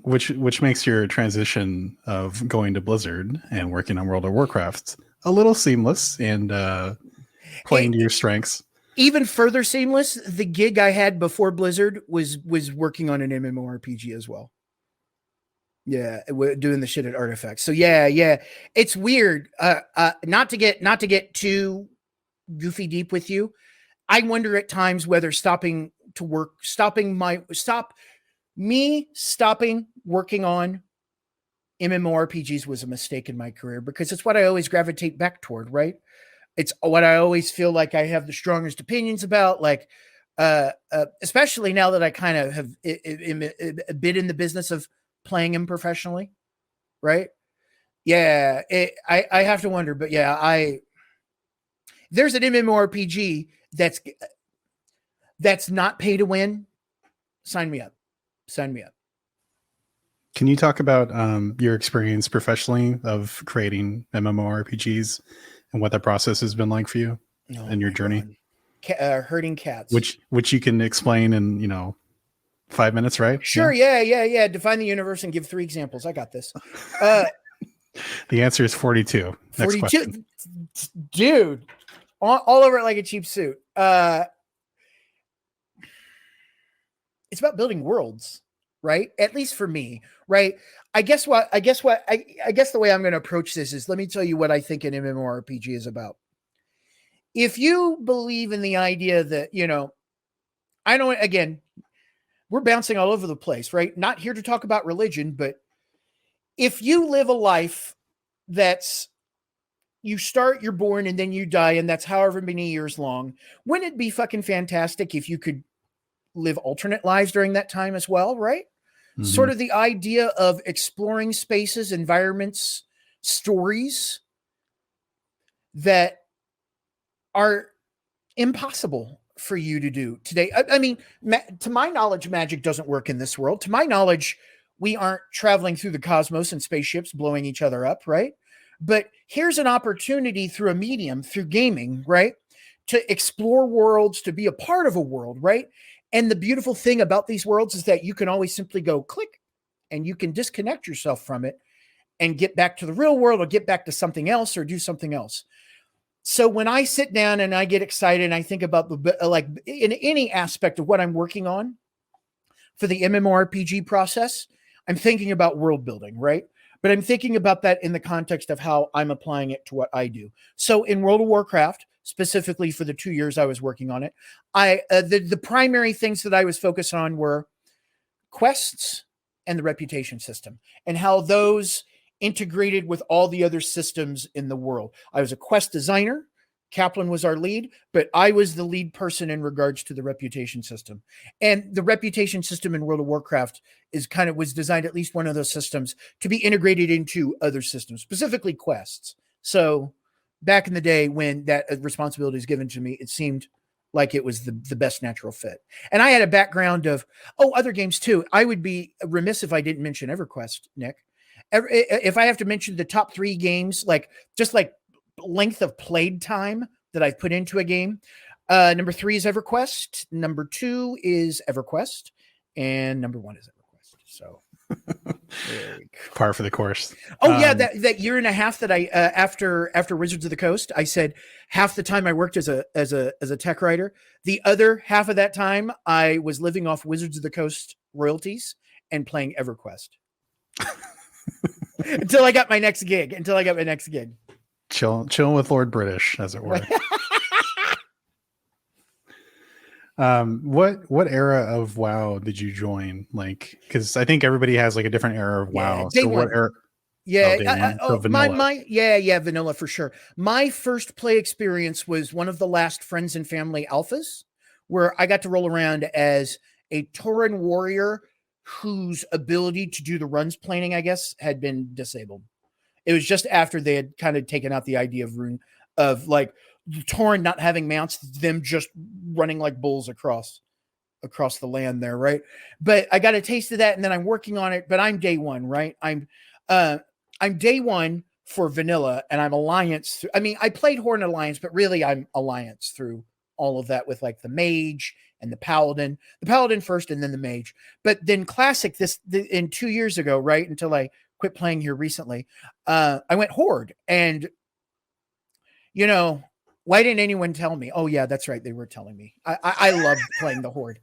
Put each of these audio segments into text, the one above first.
which makes your transition of going to Blizzard and working on World of Warcraft a little seamless and playing to your strengths. Even further seamless, the gig I had before Blizzard was working on an MMORPG as well. Yeah, doing the shit at Artifacts. So yeah, it's weird. Not to get too goofy deep with you. I wonder at times whether stopping working on MMORPGs was a mistake in my career, because it's what I always gravitate back toward, right? It's what I always feel like I have the strongest opinions about, like, especially now that I kind of have a bit in the business of playing them professionally, right? Yeah, I have to wonder, but yeah, there's an MMORPG that's not pay to win. Sign me up. Can you talk about your experience professionally of creating MMORPGs and what that process has been like for you and your journey? Herding cats. Which you can explain in, 5 minutes, right? Sure. Yeah. Define the universe and give 3 examples. I got this. The answer is 42. Next 42. Question. Dude, all over it like a cheap suit. It's about building worlds, right? At least for me, right? I guess the way I'm going to approach this is, let me tell you what I think an MMORPG is about. If you believe in the idea that, I know, again, we're bouncing all over the place, right? Not here to talk about religion, but if you live a life that's, you're born and then you die, and that's however many years long, wouldn't it be fucking fantastic if you could live alternate lives during that time as well, right? Mm-hmm. Sort of the idea of exploring spaces, environments, stories that are impossible for you to do today. I mean, to my knowledge, magic doesn't work in this world. To my knowledge, we aren't traveling through the cosmos in spaceships blowing each other up, right? But here's an opportunity through a medium, through gaming, right? To explore worlds, to be a part of a world, right? And the beautiful thing about these worlds is that you can always simply go click and you can disconnect yourself from it and get back to the real world, or get back to something else, or do something else. So when I sit down and I get excited and I think about like in any aspect of what I'm working on for the MMORPG process, I'm thinking about world building, right? But I'm thinking about that in the context of how I'm applying it to what I do. So in World of Warcraft, specifically for the 2 years I was working on it, the primary things that I was focused on were quests and the reputation system, and how those integrated with all the other systems in the world. I was a quest designer. Kaplan was our lead, but I was the lead person in regards to the reputation system. And the reputation system in World of Warcraft was designed, at least one of those systems, to be integrated into other systems, specifically quests. So back in the day when that responsibility was given to me, it seemed like it was the best natural fit. And I had a background of, other games too. I would be remiss if I didn't mention EverQuest, Nick. If I have to mention the top 3 games, just length of played time that I've put into a game, number 3 is EverQuest, number 2 is EverQuest, and number 1 is EverQuest. So par for the course. That year and a half that I after Wizards of the Coast, I said half the time I worked as a tech writer, the other half of that time I was living off Wizards of the Coast royalties and playing EverQuest. Until I got my next gig. Chill with Lord British, as it were. What era of WoW did you join? Because I think everybody has a different era of WoW. So what era? Yeah, vanilla. Vanilla for sure. My first play experience was one of the last Friends and Family alphas, where I got to roll around as a Tauren warrior whose ability to do the runs planning, I guess, had been disabled. It was just after they had kind of taken out the idea of the Tauren not having mounts, them just running like bulls across the land there, right? But I got a taste of that, and then I'm working on it. But I'm day one, right? I'm day one for vanilla, and I'm alliance. I played Horde Alliance, but really I'm alliance through all of that with like the mage and the paladin first and then the mage. But then classic in 2 years ago, right, until I quit playing here recently, I went horde. And you know, why didn't anyone tell me? Oh yeah, that's right, they were telling me. I loved playing the horde.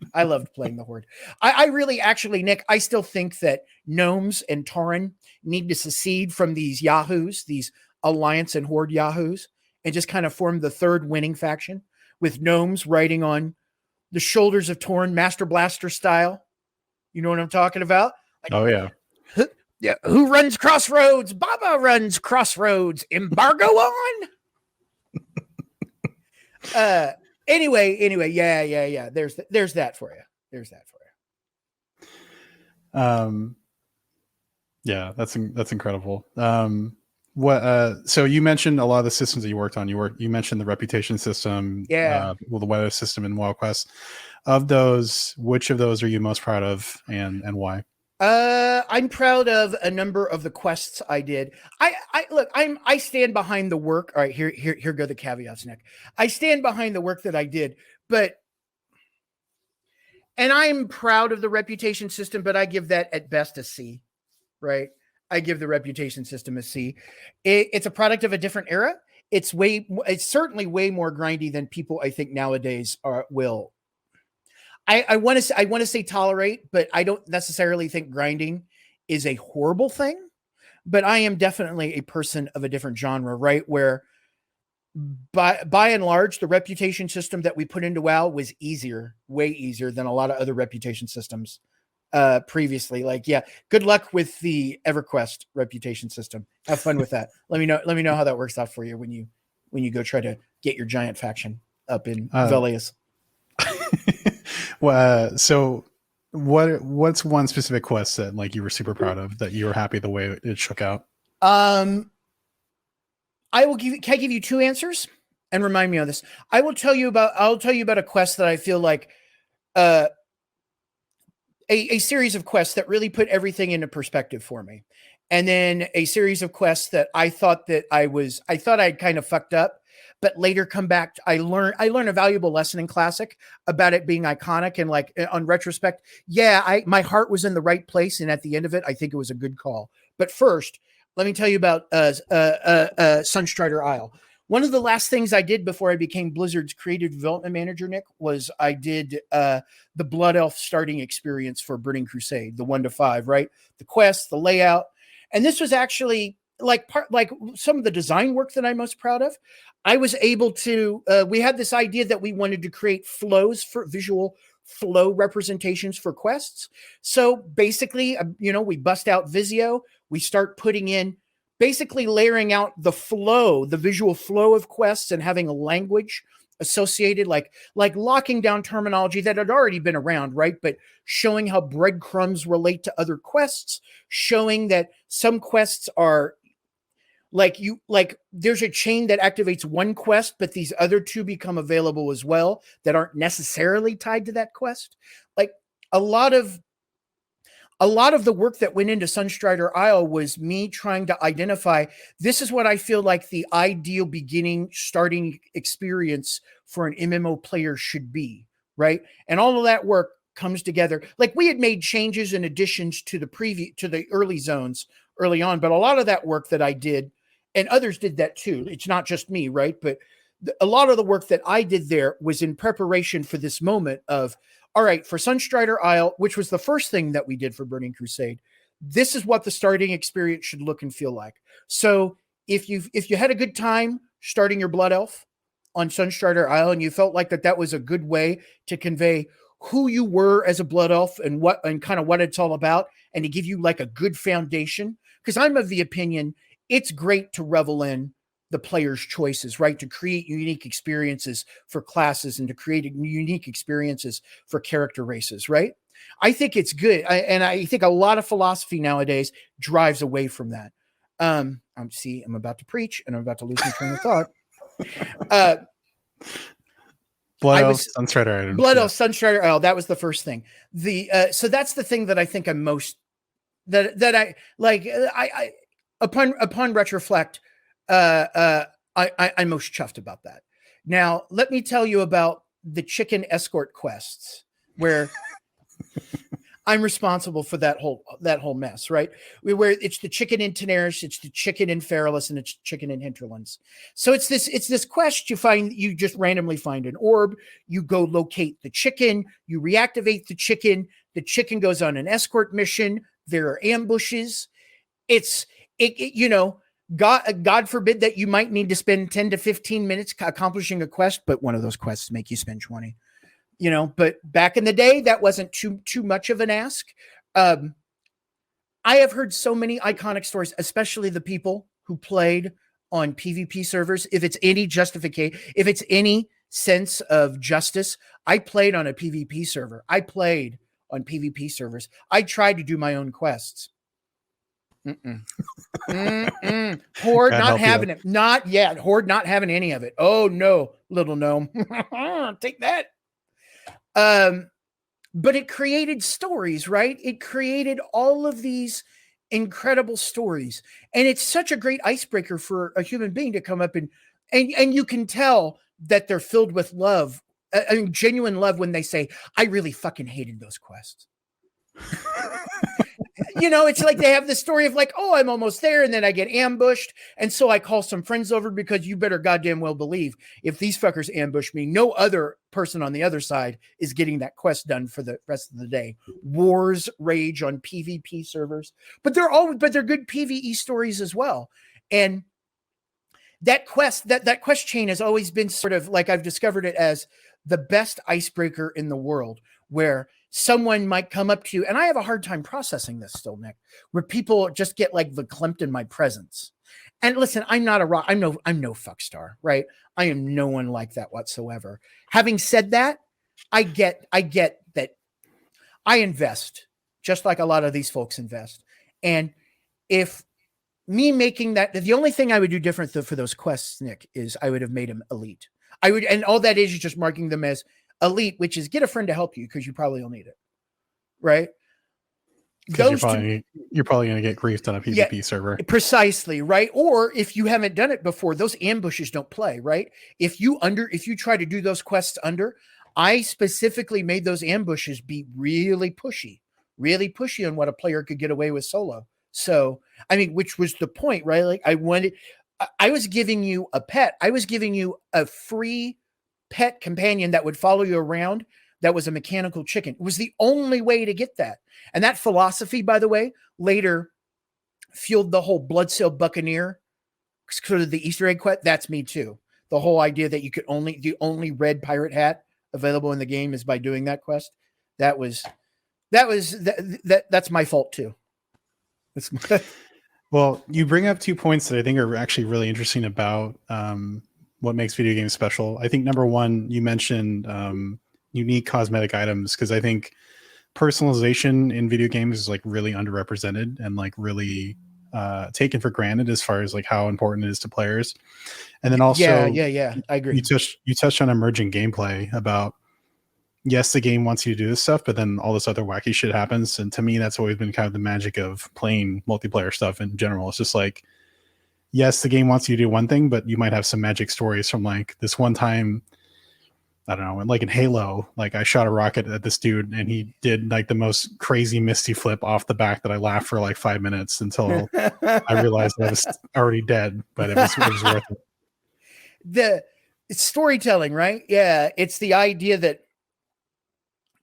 I really, actually, Nick, I still think that gnomes and tauren need to secede from these yahoos, these alliance and horde yahoos, and just kind of form the third winning faction with gnomes riding on the shoulders of tauren, Master Blaster style. You know what I'm talking about? Like, Oh yeah. Yeah, who runs Crossroads? Baba runs Crossroads. Embargo on. Anyway, yeah. There's that for you. Yeah, that's incredible. So you mentioned a lot of the systems that you worked on. You mentioned the reputation system, Yeah. The weather system in Wild Quest. Of those, which of those are you most proud of, and why? I'm proud of a number of the quests I did. I stand behind the work. All right, here go the caveats, Nick. I stand behind the work that I did, and I'm proud of the reputation system, but I give that at best a C, right? I give the reputation system a C. It's a product of a different era. It's certainly way more grindy than people, I think, nowadays will. I want to say tolerate, but I don't necessarily think grinding is a horrible thing. But I am definitely a person of a different genre, right? Where by and large, the reputation system that we put into WoW was way easier than a lot of other reputation systems previously. Like, yeah, good luck with the EverQuest reputation system. Have fun with that. Let me know how that works out for you when you go try to get your giant faction up in Velius. Well, so what's one specific quest that like you were super proud of, that you were happy the way it shook out? Can I give you two answers and remind me on this? I'll tell you about a quest that I feel like a series of quests that really put everything into perspective for me. And then a series of quests that I thought I'd kind of fucked up, but later come back. I learned a valuable lesson in Classic about it being iconic, and like on retrospect, yeah, my heart was in the right place, and at the end of it, I think it was a good call. But first, let me tell you about Sunstrider Isle. One of the last things I did before I became Blizzard's creative development manager, Nick, was I did the Blood Elf starting experience for Burning Crusade, the 1 to 5, right? The quest, the layout. And this was actually like some of the design work that I'm most proud of. I was able to, we had this idea that we wanted to create flows for visual flow representations for quests. So basically, we bust out Visio. We start putting in, basically layering out the flow, the visual flow of quests, and having a language associated, like locking down terminology that had already been around, right? But showing how breadcrumbs relate to other quests, showing that some quests are there's a chain that activates one quest, but these other two become available as well that aren't necessarily tied to that quest. Like a lot of the work that went into Sunstrider Isle was me trying to identify, this is what I feel like the ideal starting experience for an MMO player should be, right? And all of that work comes together. Like, we had made changes and additions to the early zones early on, but a lot of that work that I did, and others did that too. It's not just me, right? But a lot of the work that I did there was in preparation for this moment of, all right, for Sunstrider Isle, which was the first thing that we did for Burning Crusade, this is what the starting experience should look and feel like. So if you had a good time starting your Blood Elf on Sunstrider Isle, and you felt like that was a good way to convey who you were as a Blood Elf and kind of what it's all about, and to give you like a good foundation, because I'm of the opinion it's great to revel in the player's choices, right? To create unique experiences for classes and to create unique experiences for character races, right? I think it's good. And I think a lot of philosophy nowadays drives away from that. I'm about to preach and I'm about to lose my train of thought. Blood Elf, Sunstrider Isle. That was the first thing. So that's the thing that I think I'm most, that I like, upon retrospect, I'm most chuffed about that. Now, let me tell you about the chicken escort quests where I'm responsible for that whole mess, right? Where it's the chicken in Tenaris, it's the chicken in Feralis, and it's chicken in Hinterlands. So it's this quest. You just randomly find an orb, you go locate the chicken, you reactivate the chicken goes on an escort mission, there are ambushes. God forbid that you might need to spend 10 to 15 minutes accomplishing a quest, but one of those quests make you spend 20. But back in the day, that wasn't too much of an ask. I have heard so many iconic stories, especially the people who played on PvP servers. If it's any justification, if it's any sense of justice, I played on a PvP server. I played on PvP servers. I tried to do my own quests. Horde not having it. Not yet. Horde not having any of it. Oh no, little gnome. Take that. But it created stories, right? It created all of these incredible stories. And it's such a great icebreaker for a human being to come up and you can tell that they're filled with love, genuine love when they say, I really fucking hated those quests. It's like they have the story of like, oh, I'm almost there. And then I get ambushed. And so I call some friends over because you better goddamn well believe if these fuckers ambush me, no other person on the other side is getting that quest done for the rest of the day. Wars rage on PvP servers, but they're good PvE stories as well. And that quest chain has always been sort of like, I've discovered it as the best icebreaker in the world, where someone might come up to you, and I have a hard time processing this still, Nick, where people just get like verklempt in my presence. And listen, I'm no fuck star, right? I am no one like that whatsoever. Having said that, I get that I invest just like a lot of these folks invest. And if me making that, the only thing I would do different for those quests, Nick, is I would have made them elite. And all that is just marking them as elite, which is get a friend to help you because you probably will need it, right? You're probably going to get griefed on a PvP server. Precisely, right? Or if you haven't done it before, those ambushes don't play, right? If you try to do those quests I specifically made those ambushes be really pushy on what a player could get away with solo. So, I mean, which was the point, right? Like I was giving you a pet. I was giving you a free pet companion that would follow you around. That was a mechanical chicken. It was the only way to get that. And that philosophy, by the way, later fueled the whole Bloodsail Buccaneer, sort of the Easter egg quest. That's me too. The whole idea that the only red pirate hat available in the game is by doing that quest. That's my fault too. Well, you bring up 2 points that I think are actually really interesting about what makes video games special. I think number one, you mentioned unique cosmetic items, because I think personalization in video games is like really underrepresented and like really taken for granted as far as like how important it is to players. And then also, yeah, I agree. You touched on emerging gameplay about, yes, the game wants you to do this stuff, but then all this other wacky shit happens. And to me, that's always been kind of the magic of playing multiplayer stuff in general. It's just like, yes, the game wants you to do one thing, but you might have some magic stories from like this one time, I don't know, like in Halo, like I shot a rocket at this dude and he did like the most crazy misty flip off the back that I laughed for like 5 minutes until I realized I was already dead, but it was worth it. It's storytelling, right? Yeah. It's the idea that,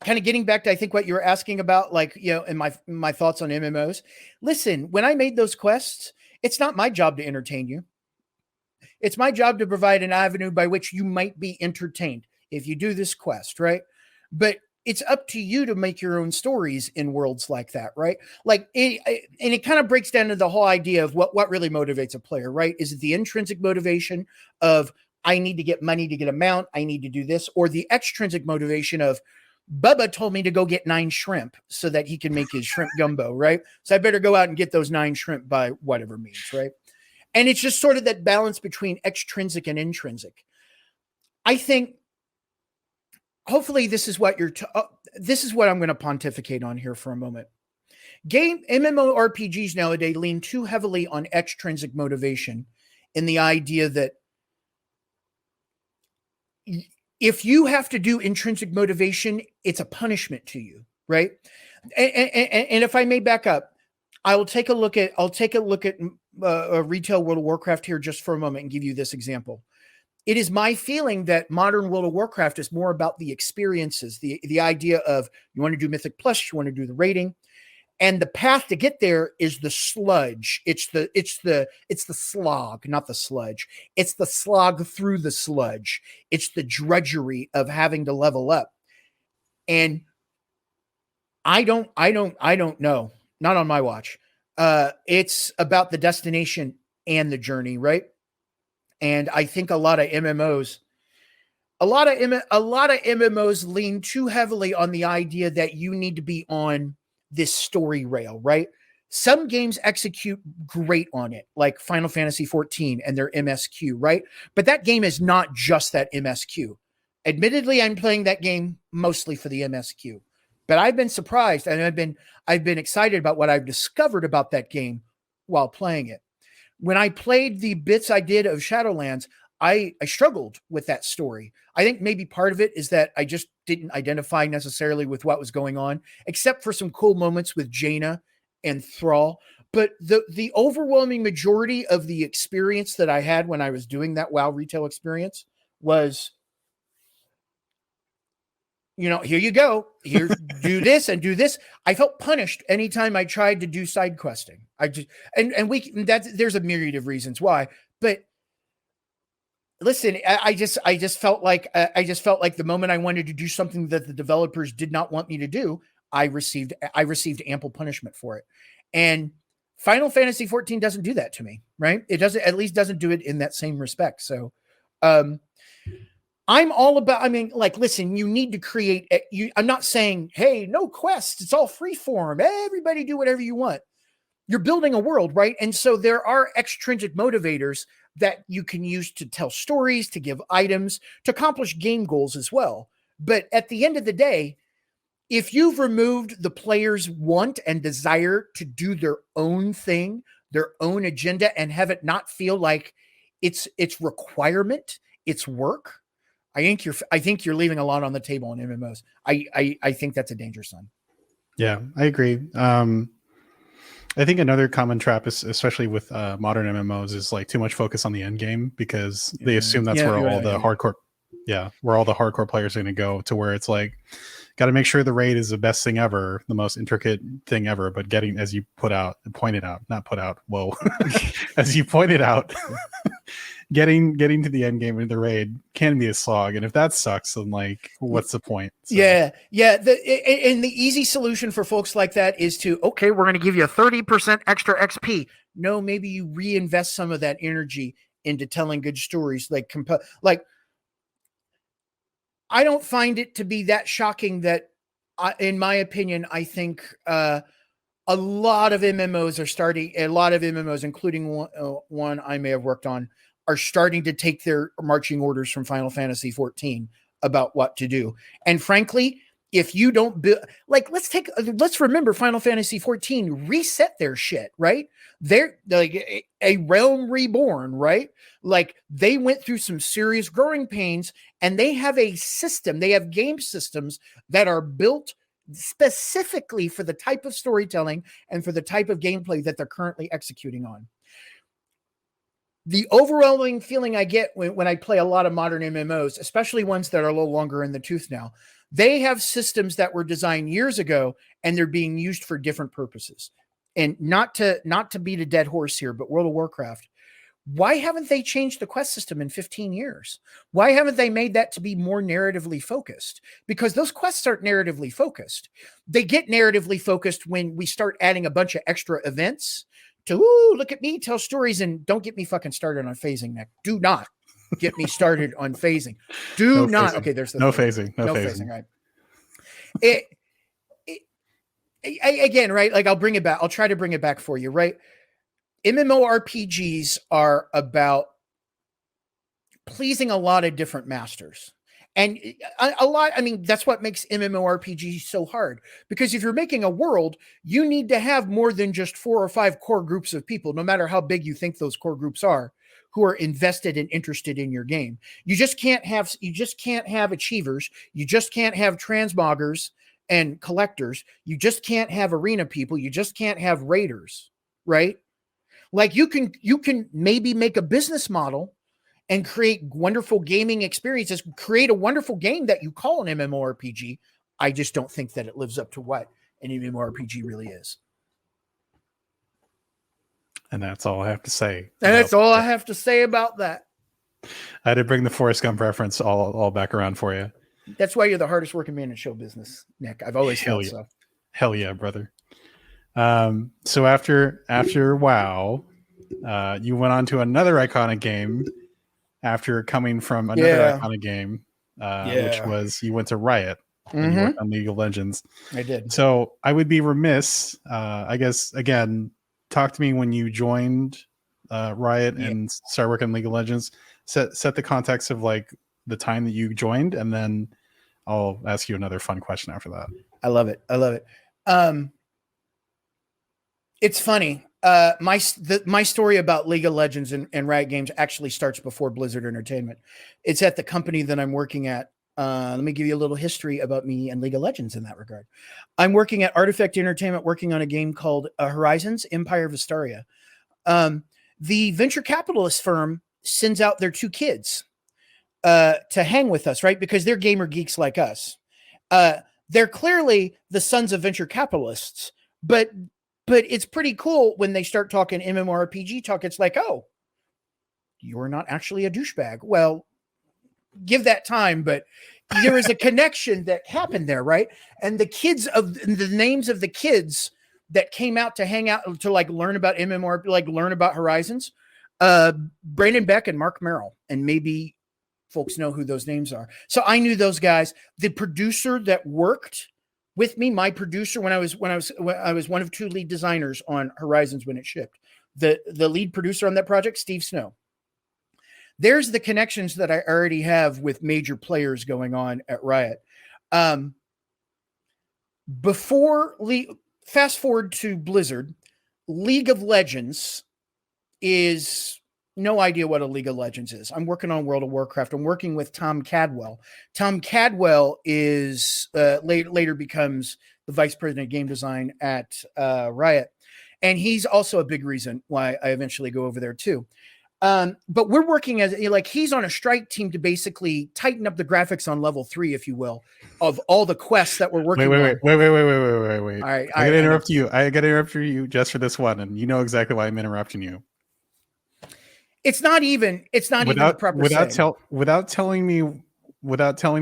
kind of getting back to, I think, what you were asking about, like, and my thoughts on MMOs. Listen, when I made those quests, it's not my job to entertain you. It's my job to provide an avenue by which you might be entertained if you do this quest, right? But it's up to you to make your own stories in worlds like that, right? Like, and it kind of breaks down to the whole idea of what really motivates a player, right? Is it the intrinsic motivation of, I need to get money to get a mount, I need to do this, or the extrinsic motivation of, Bubba told me to go get 9 shrimp so that he can make his shrimp gumbo, right? So I better go out and get those 9 shrimp by whatever means, right? And it's just sort of that balance between extrinsic and intrinsic. I think, hopefully, this is what this is what I'm going to pontificate on here for a moment. MMORPGs nowadays lean too heavily on extrinsic motivation, in the idea that if you have to do intrinsic motivation, it's a punishment to you, right? And if I may back up, I'll take a look at retail World of Warcraft here just for a moment and give you this example. It is my feeling that modern World of Warcraft is more about the experiences, the idea of you want to do Mythic Plus, you want to do the rating, and the path to get there is the sludge. It's the slog, not the sludge. It's the slog through the sludge. It's the drudgery of having to level up. And I don't know. Not on my watch. It's about the destination and the journey, right? And I think a lot of MMOs lean too heavily on the idea that you need to be on this story rail, right? Some games execute great on it, like Final Fantasy 14 and their MSQ, right? But that game is not just that MSQ. Admittedly, I'm playing that game mostly for the MSQ, but I've been surprised and I've been excited about what I've discovered about that game while playing it. When I played the bits I did of Shadowlands, I struggled with that story. I think maybe part of it is that I just didn't identify necessarily with what was going on, except for some cool moments with Jaina and Thrall. But the overwhelming majority of the experience that I had when I was doing that WoW retail experience was, here you go. Here, do this and do this. I felt punished anytime I tried to do side questing. There's a myriad of reasons why, but listen, I just felt like the moment I wanted to do something that the developers did not want me to do, I received ample punishment for it. And Final Fantasy 14 doesn't do that to me, right? It doesn't do it in that same respect. So, I'm all about, listen, you need to create, I'm not saying, hey, no quests, it's all free form. Everybody do whatever you want. You're building a world, right? And so there are extrinsic motivators that you can use to tell stories, to give items, to accomplish game goals as well. But at the end of the day, if you've removed the player's want and desire to do their own thing, their own agenda, and have it not feel like it's requirement, it's work, I think you're leaving a lot on the table in MMOs. I think that's a danger sign. Yeah, I agree. I think another common trap is, especially with modern MMOs, is like too much focus on the end game because they assume that's where all the hardcore players are going to go, to where it's like, got to make sure the raid is the best thing ever, the most intricate thing ever. But getting, as you pointed out, getting to the end game of the raid can be a slog, and if that sucks, then like, what's the point? So. Yeah. And the easy solution for folks like that is to, okay, we're going to give you a 30% extra XP. No, maybe you reinvest some of that energy into telling good stories. Like I don't find it to be that shocking that, in my opinion, I think a lot of MMOs, including one I may have worked on, are starting to take their marching orders from Final Fantasy 14 about what to do. And frankly, if you don't build, let's remember Final Fantasy 14 reset their shit, right? They're like a realm reborn, right? Like they went through some serious growing pains, and they have a system. They have game systems that are built specifically for the type of storytelling and for the type of gameplay that they're currently executing on. The overwhelming feeling I get when I play a lot of modern MMOs, especially ones that are a little longer in the tooth now, they have systems that were designed years ago and they're being used for different purposes. And not to beat a dead horse here, but World of Warcraft, why haven't they changed the quest system in 15 years? Why haven't they made that to be more narratively focused? Because those quests aren't narratively focused. They get narratively focused when we start adding a bunch of extra events to, look at me, tell stories, and don't get me fucking started on phasing, Nick. Do not get me started on phasing. Do not. Phasing. Okay, there's no phasing. No phasing. Right. Again, right? Like I'll bring it back. I'll try to bring it back for you, right? MMORPGs are about pleasing a lot of different masters. And that's what makes MMORPGs so hard. Because if you're making a world, you need to have more than just 4 or 5 core groups of people, no matter how big you think those core groups are, who are invested and interested in your game. You just can't have achievers. You just can't have transmoggers and collectors. You just can't have arena people. You just can't have raiders, right? Like you can maybe make a business model and create wonderful gaming experiences, create a wonderful game that you call an MMORPG. I just don't think that it lives up to what an MMORPG really is. And that's all I have to say. And that's all I have to say about that. I had to bring the Forrest Gump reference all back around for you. That's why you're the hardest working man in show business, Nick. I've always felt so. Hell yeah, brother. So after WoW, you went on to another iconic game after coming from another iconic game, which was you went to Riot. And you worked on League of Legends. I did. So I would be remiss, I guess, again, talk to me when you joined Riot and started working on League of Legends. Set the context of like the time that you joined, and then I'll ask you another fun question after that. I love it. It's funny. My story about League of Legends and Riot Games actually starts before Blizzard Entertainment. It's at the company that I'm working at. Let me give you a little history about me and League of Legends in that regard. I'm working at Artifact Entertainment, working on a game called Horizons: Empire of Astaria. The venture capitalist firm sends out their 2 kids to hang with us, right? Because they're gamer geeks like us. They're clearly the sons of venture capitalists, but it's pretty cool when they start talking MMORPG talk. It's like, oh, you're not actually a douchebag. Well, give that time, but there is a connection that happened there, right? And the names of the kids that came out to hang out to like learn about MMORPG, like learn about Horizons, Brandon Beck and Mark Merrill, and maybe folks know who those names are. So I knew those guys. The producer that worked with me, my producer, when I was one of 2 lead designers on Horizons when it shipped. The lead producer on that project, Steve Snow. There's the connections that I already have with major players going on at Riot. Fast forward to Blizzard, League of Legends is no idea what a League of Legends is. I'm working on World of Warcraft. I'm working with Tom Cadwell. Tom Cadwell is later becomes the vice president of game design at Riot. And he's also a big reason why I eventually go over there too. But we're working as like he's on a strike team to basically tighten up the graphics on level 3, if you will, of all the quests that we're working on. Wait. All right, I gotta interrupt you. I gotta interrupt you just for this one, and you know exactly why I'm interrupting you. It's not even the proper without telling the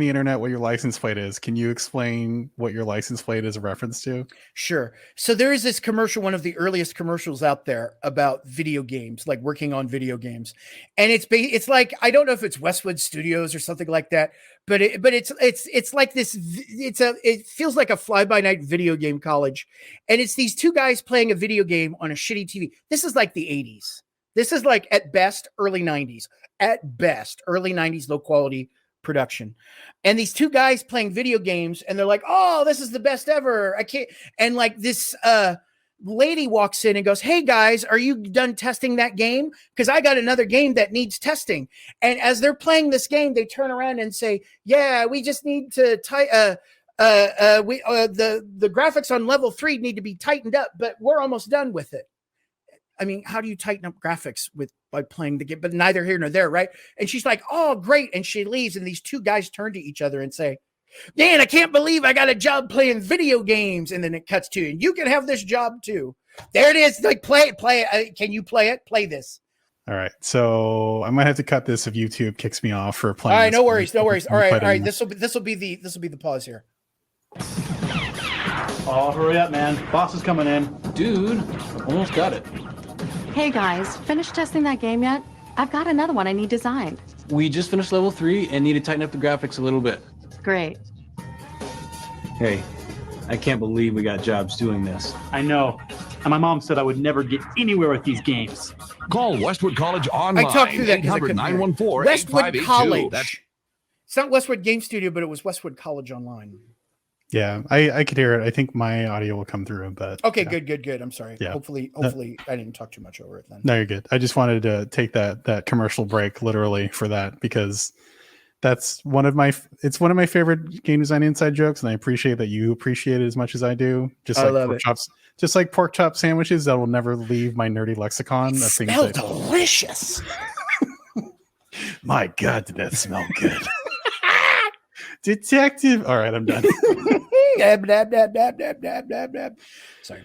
internet what your license plate is. Can you explain what your license plate is a reference to? Sure. So there is this commercial, one of the earliest commercials out there about video games, like working on video games, and it's like, I don't know if it's Westwood Studios or something like that, but it's like this. It feels like a fly-by-night video game college, and it's these 2 guys playing a video game on a shitty TV. This is like the 80s. This is like at best early 90s. At best early 90s, low quality production. And these 2 guys playing video games, and they're like, oh, this is the best ever. I can't. And like this lady walks in and goes, hey guys, are you done testing that game? Because I got another game that needs testing. And as they're playing this game, they turn around and say, yeah, we just need to the graphics on level 3 need to be tightened up, but we're almost done with it. I mean, how do you tighten up graphics by playing the game? But neither here nor there, right? And she's like, oh, great. And she leaves, and these 2 guys turn to each other and say, man, I can't believe I got a job playing video games. And then it cuts to, and you can have this job too. There it is. Like, play it. Can you play it? Play this. All right. So I might have to cut this if YouTube kicks me off for playing. All right. No worries. All right. This will be the pause here. Oh, hurry up, man. Boss is coming in. Dude, almost got it. Hey guys, finished testing that game yet? I've got another one I need designed. We just finished level 3 and need to tighten up the graphics a little bit. Great. Hey, I can't believe we got jobs doing this. I know. And my mom said I would never get anywhere with these games. Call Westwood College online. I talked through that because I couldn't hear. 800-914-8582. Westwood College. It's not Westwood Game Studio, but it was Westwood College Online. Yeah, I could hear it. I think my audio will come through, but Okay, yeah. good. I'm sorry. Yeah. Hopefully I didn't talk too much over it then. No, you're good. I just wanted to take that commercial break literally for that, because that's one of my favorite game design inside jokes, and I appreciate that you appreciate it as much as I do. Just I like love pork it. chops, just like pork chop sandwiches that will never leave my nerdy lexicon of things Smell that delicious. my God, did that smell good. Detective. All right, I'm done. Sorry.